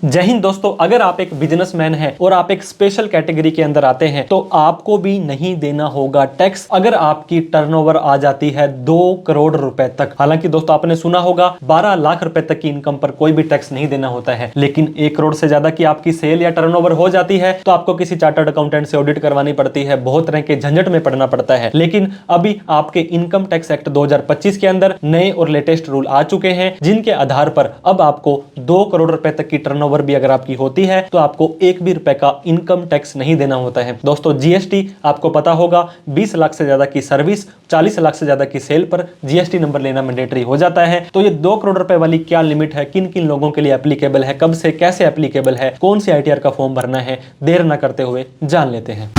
जय हिंद दोस्तों, अगर आप एक बिजनेसमैन हैं और आप एक स्पेशल कैटेगरी के अंदर आते हैं तो आपको भी नहीं देना होगा टैक्स अगर आपकी टर्नओवर आ जाती है 2 करोड़ रुपए तक। हालांकि दोस्तों आपने सुना होगा 12 लाख रुपए तक की इनकम पर कोई भी टैक्स नहीं देना होता है, लेकिन 1 करोड़ से ज्यादा की आपकी सेल या टर्नओवर हो जाती है तो आपको किसी चार्टर्ड अकाउंटेंट से ऑडिट करवानी पड़ती है, बहुत तरह के झंझट में पड़ना पड़ता है। लेकिन अभी आपके इनकम टैक्स एक्ट 2025 के अंदर नए और लेटेस्ट रूल आ चुके हैं, जिनके आधार पर अब आपको 2 करोड़ रुपए तक की टर्नओवर भी अगर आपकी होती है तो आपको 1 भी रुपए का इनकम टैक्स नहीं देना होता है। दोस्तों जीएसटी आपको पता होगा 20 लाख से ज्यादा की सर्विस, 40 लाख से ज्यादा की सेल पर जीएसटी नंबर लेना मैंडेटरी हो जाता है। तो ये 2 करोड़ रुपए वाली क्या लिमिट है, किन किन लोगों के लिए एप्लीकेबल है, कब से कैसे एप्लीकेबल है, कौन सी आईटीआर का फॉर्म भरना है, देर ना करते हुए जान लेते हैं।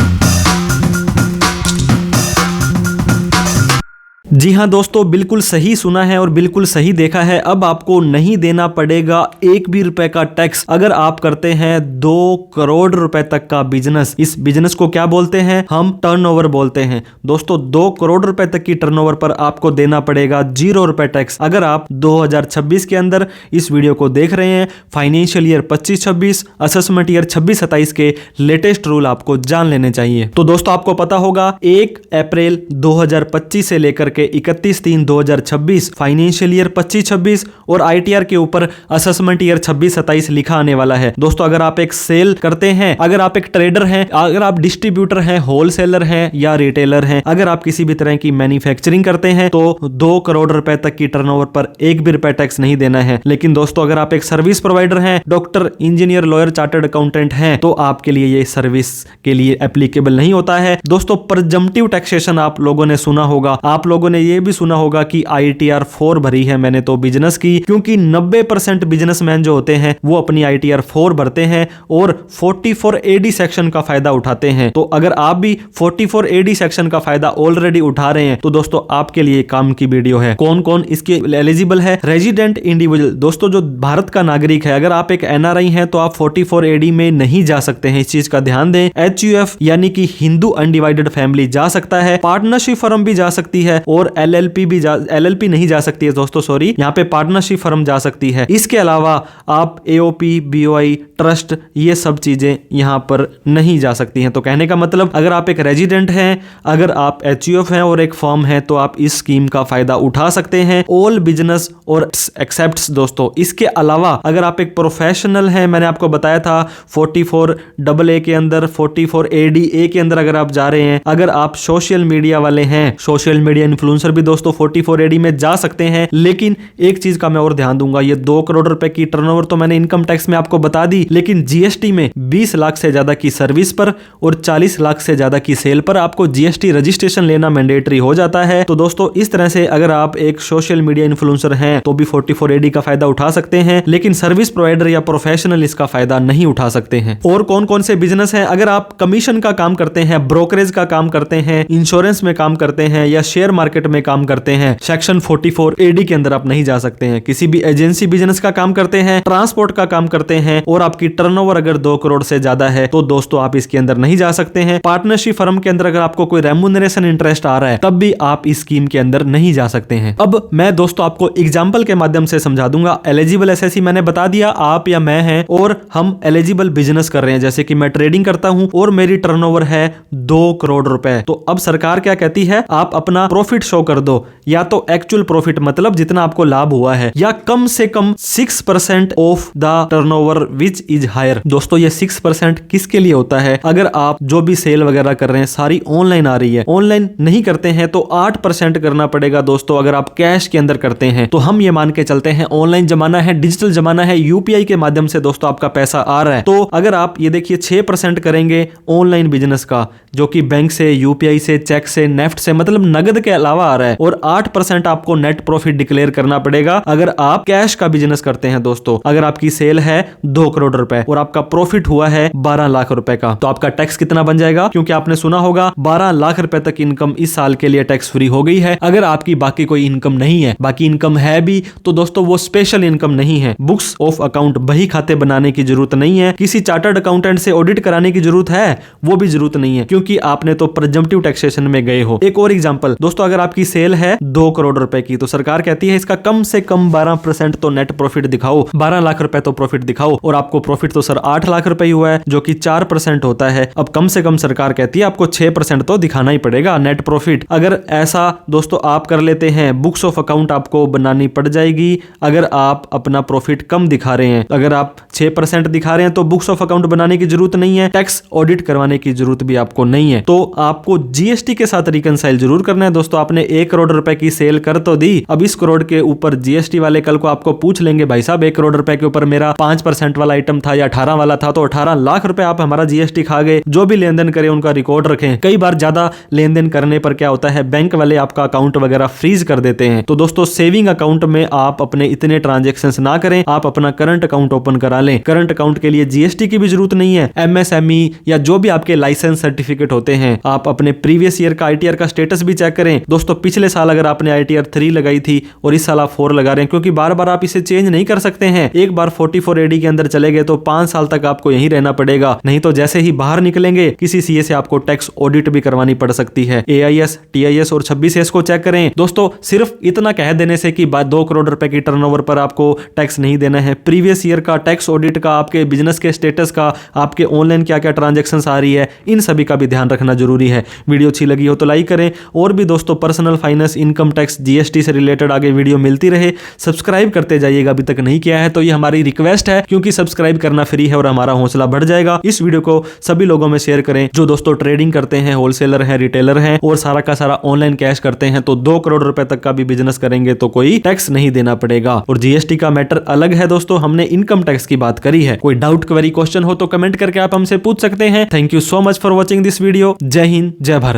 जी हाँ दोस्तों, बिल्कुल सही सुना है और बिल्कुल सही देखा है। अब आपको नहीं देना पड़ेगा 1 भी रुपए का टैक्स अगर आप करते हैं 2 करोड़ रुपए तक का बिजनेस। इस बिजनेस को क्या बोलते हैं? हम टर्नओवर बोलते हैं। दोस्तों 2 करोड़ रुपए तक की टर्नओवर पर आपको देना पड़ेगा 0 रुपए टैक्स। अगर आप 2026 के अंदर इस वीडियो को देख रहे हैं, फाइनेंशियल ईयर 25-26, असेसमेंट ईयर 26-27 के लेटेस्ट रूल आपको जान लेने चाहिए। तो दोस्तों आपको पता होगा 1 अप्रैल 2025 से लेकर 31/3/2026 फाइनेंशियल ईयर 25-26 और आईटीआर के ऊपर असेसमेंट ईयर 26-27 लिखा आने वाला है। दोस्तों अगर आप एक सेल करते हैं, अगर आप एक ट्रेडर हैं, अगर आप डिस्ट्रीब्यूटर हैं, होलसेलर हैं या रिटेलर हैं, अगर आप किसी भी तरह की मैन्युफैक्चरिंग करते हैं तो 2 करोड़ रुपए तक की टर्नओवर पर 1 भी रुपए टैक्स नहीं देना है। लेकिन दोस्तों अगर आप एक सर्विस प्रोवाइडर हैं, doctor, engineer, lawyer, chartered accountant हैं, तो आपके लिए ये सर्विस के लिए एप्लीकेबल नहीं होता है। दोस्तों प्रजम्पटिव टैक्सेशन आप लोगों ने सुना होगा, आप लोगों ने ये भी सुना होगा कि आईटीआर 4 भरी है मैंने तो बिजनेस की, क्योंकि 90% बिजनेसमैन जो होते हैं वो अपनी आईटीआर 4 भरते हैं और 44AD सेक्शन का फायदा उठाते हैं। तो अगर आप भी 44AD सेक्शन का फायदा ऑलरेडी उठा रहे हैं तो दोस्तों आपके लिए काम की वीडियो है। कौन कौन इसके एलिजिबल है? रेजिडेंट इंडिविजुअल, दोस्तों जो भारत का नागरिक है, अगर आप एक एनआरआई हैं तो आप 44AD में नहीं जा सकते हैं, इस चीज का ध्यान दें। HUF यानी कि हिंदू अनडिवाइडेड फैमिली जा सकता है, पार्टनरशिप फर्म भी जा सकती है और एलएलपी नहीं जा सकती है दोस्तों, सॉरी, यहाँ पे पार्टनरशिप फर्म जा सकती है। इसके अलावा आप एओपी, बीओआई, ट्रस्ट, ये सब चीजें यहाँ पर नहीं जा सकती हैं। तो कहने का मतलब अगर आप एक रेजिडेंट हैं, अगर आप HUF हैं और एक फर्म है तो आप इस स्कीम का फायदा उठा सकते हैं। ऑल बिजनेस और एक्सेप्ट्स दोस्तों। इसके अलावा अगर आप एक प्रोफेशनल हैं, मैंने आपको बताया था 44AA के अंदर, 44ADA के अंदर अगर आप जा रहे हैं, अगर आप सोशल मीडिया वाले हैं, सोशल मीडिया इन्फ्लुएंसर भी दोस्तों 44AD में जा सकते हैं। लेकिन एक चीज का मैं और ध्यान दूंगा, ये 2 करोड़ रुपए की टर्नओवर तो मैंने इनकम टैक्स में आपको बता दी, लेकिन जीएसटी में 20 लाख से ज्यादा की सर्विस पर और 40 लाख से ज्यादा की सेल पर आपको जीएसटी रजिस्ट्रेशन लेना मैंडेटरी हो जाता है। तो दोस्तों इस तरह से अगर आप एक सोशल मीडिया इन्फ्लुएंसर हैं तो भी 44AD का फायदा उठा सकते हैं, लेकिन सर्विस प्रोवाइडर या प्रोफेशनल इसका फायदा नहीं उठा सकते हैं। और कौन कौन से बिजनेस हैं? अगर आप कमीशन का काम करते हैं, ब्रोकरेज का काम करते हैं, इंश्योरेंस में काम करते हैं या शेयर मार्केट में काम करते हैं, सेक्शन 44AD के अंदर आप नहीं जा सकते हैं। किसी भी एजेंसी बिजनेस का काम करते हैं, ट्रांसपोर्ट का काम करते हैं और आपकी टर्नओवर अगर 2 करोड़ से ज्यादा है तो दोस्तों आप इसके अंदर नहीं जा सकते हैं। पार्टनरशिप फर्म के अंदर अगर आपको कोई रेम्यूनरेशन इंटरेस्ट आ रहा है तब भी आप इस स्कीम के अंदर नहीं जा सकते हैं। अब मैं दोस्तों आपको एग्जाम्पल के माध्यम से समझा दूंगा। एलिजिबल एसएससी मैंने बता दिया, आप या मैं हैं और हम एलिजिबल बिजनेस कर रहे हैं, जैसे कि मैं ट्रेडिंग करता हूं और मेरी टर्नओवर है 2 करोड़ रुपए। तो अब सरकार क्या कहती है? आप अपना प्रॉफिट शो कर दो, या तो एक्चुअल प्रॉफिट मतलब जितना आपको लाभ हुआ है, या कम से कम 6% of the turnover which is higher. दोस्तों ये 6% किसके लिए होता है? अगर आप जो भी सेल वगैरह कर रहे हैं सारी ऑनलाइन आ रही है, ऑनलाइन नहीं करते हैं तो 8% करना पड़ेगा दोस्तों। अगर आप कैश के अंदर करते हैं तो हम ये मान के चलते हैं ऑनलाइन जमाना है, डिजिटल जमाना है, यूपीआई के माध्यम से दोस्तों आपका पैसा आ रहा है। तो अगर आप ये देखिए 6% करेंगे ऑनलाइन बिजनेस का, जो कि बैंक से, यूपीआई से, चेक से, नेफ्ट से, मतलब नगद के अलावा आ रहा है, और 8% आपको नेट प्रॉफिट डिक्लेयर करना पड़ेगा अगर आप कैश का बिजनेस करते हैं। दोस्तों अगर आपकी सेल है 2 करोड़ रुपए और आपका प्रॉफिट हुआ है 12 लाख रुपए का, तो आपका टैक्स कितना बन जाएगा? क्योंकि आपने सुना होगा 12 लाख रुपए तक इनकम इस साल के लिए टैक्स फ्री हो गई है। अगर आपकी बाकी कोई इनकम नहीं है, बाकी इनकम है भी तो दोस्तों वो स्पेशल इनकम नहीं है। बुक्स ऑफ अकाउंट, बही खाते बनाने की जरूरत नहीं है, किसी चार्टर्ड अकाउंटेंट से ऑडिट कराने की जरूरत है, वो भी जरूरत नहीं है, क्योंकि आपने तो प्रिजम्पटिव टैक्सेशन में गए हो। एक और एग्जांपल दोस्तों, अगर अगर आपकी सेल है 2 करोड़ रुपए की, तो सरकार कहती है इसका कम से कम 12% तो नेट प्रॉफिट दिखाओ, 12 लाख रुपए तो प्रॉफिट दिखाओ। और आपको प्रॉफिट तो सर 8 लाख रुपए ही हुआ है, जो कि 4% होता है। अब कम से कम सरकार कहती है आपको 6% तो दिखाना ही पड़ेगा नेट प्रॉफिट। अगर ऐसा दोस्तों आप कर लेते हैं, बुक्स ऑफ अकाउंट आपको बनानी पड़ जाएगी। अगर आप अपना प्रॉफिट कम दिखा रहे हैं, अगर आप 6% दिखा रहे हैं, तो बुक्स ऑफ अकाउंट बनाने की जरूरत नहीं है, टैक्स ऑडिट करवाने की जरूरत भी आपको नहीं है। तो आपको जीएसटी के साथ रिकंसाइल जरूर करना है दोस्तों। आपने 1 करोड़ रुपए की सेल कर तो दी, अब इस करोड़ के ऊपर जीएसटी वाले कल को आपको पूछ लेंगे, भाई साहब 1 करोड़ रुपए के ऊपर मेरा 5% वाला आइटम था या 18 वाला था, तो 18 लाख रुपए आप हमारा जीएसटी खा गए। जो भी लेन देन करें उनका रिकॉर्ड रखें। कई बार ज्यादा लेन देन करने पर क्या होता है, बैंक वाले आपका अकाउंट वगैरह फ्रीज कर देते हैं। तो दोस्तों सेविंग अकाउंट में आप अपने इतने ट्रांजेक्शंस ना करें, आप अपना करंट अकाउंट ओपन करा लें। करंट अकाउंट के लिए जीएसटी की भी जरूरत नहीं है। एमएसएमई या जो भी आपके लाइसेंस सर्टिफिकेट होते हैं, आप अपने प्रीवियस ईयर का आईटीआर का स्टेटस भी चेक करें। दोस्तों पिछले साल अगर आपने आईटीआर 3 लगाई थी और इस साल आप 4 लगा रहे हैं, क्योंकि बार बार आप इसे चेंज नहीं कर सकते हैं। एक बार 44AD के अंदर चले गए तो 5 साल तक आपको यहीं रहना पड़ेगा, नहीं तो जैसे ही बाहर निकलेंगे किसी सीए से आपको टैक्स ऑडिट भी करवानी पड़ सकती है। एआईएस, टीआईएस और 26S को चेक करें। दोस्तों सिर्फ इतना कह देने से कि 2 करोड़ रुपए की टर्नओवर पर आपको टैक्स नहीं देना है, प्रीवियस ईयर का टैक्स ऑडिट का, आपके बिजनेस के स्टेटस का, आपके ऑनलाइन क्या क्या ट्रांजैक्शंस आ रही है, इन सभी का भी ध्यान रखना जरूरी है। वीडियो अच्छी लगी हो तो लाइक करें। और भी दोस्तों personal finance, income tax, GST से रिलेटेड आगे वीडियो मिलती रहे, सब्सक्राइब करते जाइएगा। अभी तक नहीं किया है तो ये हमारी रिक्वेस्ट है, क्योंकि सब्सक्राइब करना फ्री है और हमारा हौसला बढ़ जाएगा। इस वीडियो को सभी लोगों में शेयर करें जो दोस्तों ट्रेडिंग करते हैं, होलसेलर हैं, रिटेलर हैं और सारा का सारा ऑनलाइन कैश करते हैं। तो 2 करोड़ रुपए तक का भी बिजनेस करेंगे तो कोई टैक्स नहीं देना पड़ेगा। और जीएसटी का मैटर अलग है दोस्तों, हमने इनकम टैक्स की बात करी है। कोई डाउट, क्वेरी, क्वेश्चन हो तो कमेंट करके आप हमसे पूछ सकते हैं। Thank you so much for watching this video. जय हिंद, जय भारत।